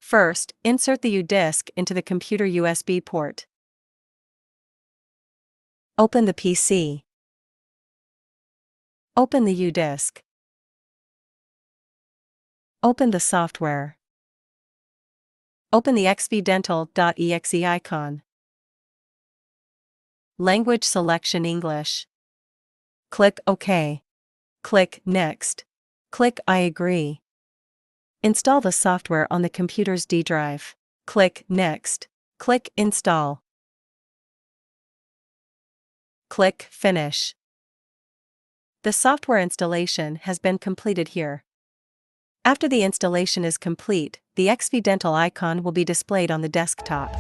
First, insert the U-disk into the computer USB port. Open the PC. Open the U-disk. Open the software. Open the xpdental.exe icon. Language selection English. Click OK. Click Next. Click I agree. Install the software on the computer's D drive. Click Next. Click Install. Click Finish. The software installation has been completed here. After the installation is complete, the Xpect icon will be displayed on the desktop.